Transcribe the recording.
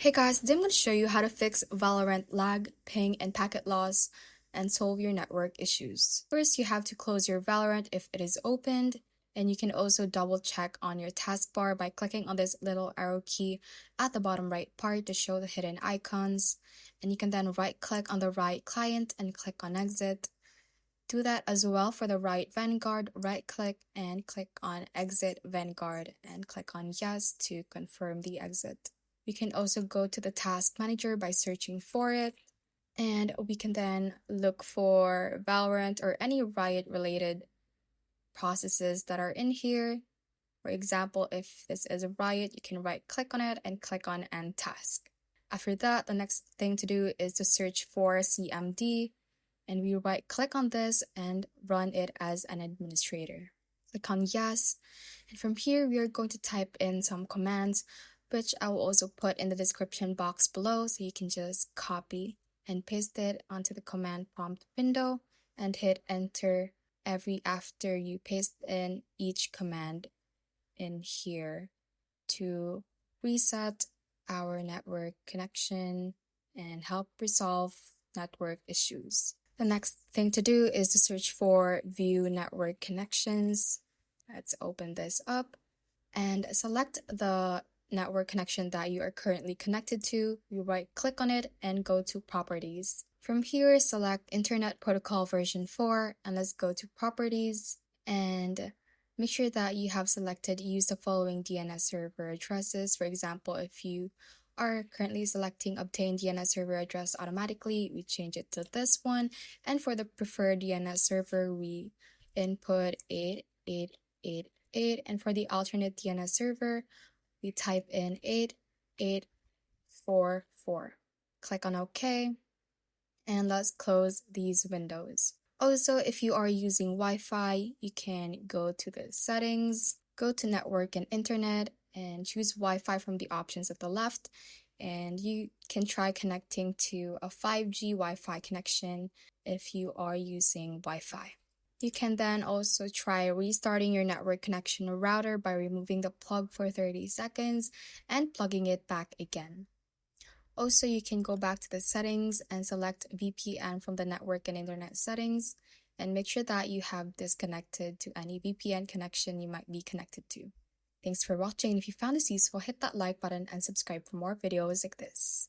Hey guys, today I'm going to show you how to fix Valorant lag, ping, and packet loss and solve your network issues. First, you have to close your Valorant if it is opened, and you can also double check on your taskbar by clicking on this little arrow key at the bottom right part to show the hidden icons, and you can then right click on the Riot client and click on exit. Do that as well for the Riot Vanguard, right click and click on exit Vanguard and click on yes to confirm the exit. We can also go to the task manager by searching for it, and we can then look for Valorant or any Riot related processes that are in here. For example, if this is a Riot, you can right click on it and click on end task. After that, the next thing to do is to search for CMD, and we right click on this and run it as an administrator. Click on yes, and from here we are going to type in some commands, which I will also put in the description box below, so you can just copy and paste it onto the command prompt window and hit enter after you paste in each command in here to reset our network connection and help resolve network issues. The next thing to do is to search for view network connections. Let's open this up and select the network connection that you are currently connected to. You right click on it and go to properties. From here, select Internet Protocol version 4 and let's go to properties and make sure that you have selected use the following DNS server addresses. For example, if you are currently selecting obtain DNS server address automatically, we change it to this one. And for the preferred DNS server, we input 8888, and for the alternate DNS server, we type in 8844. Click on OK, and let's close these windows. Also, if you are using Wi-Fi, you can go to the settings, go to network and internet, and choose Wi-Fi from the options at the left, and you can try connecting to a 5G Wi-Fi connection if you are using Wi-Fi. You can then also try restarting your network connection or router by removing the plug for 30 seconds and plugging it back again. Also, you can go back to the settings and select VPN from the network and internet settings and make sure that you have disconnected to any VPN connection you might be connected to. Thanks for watching. If you found this useful, hit that like button and subscribe for more videos like this.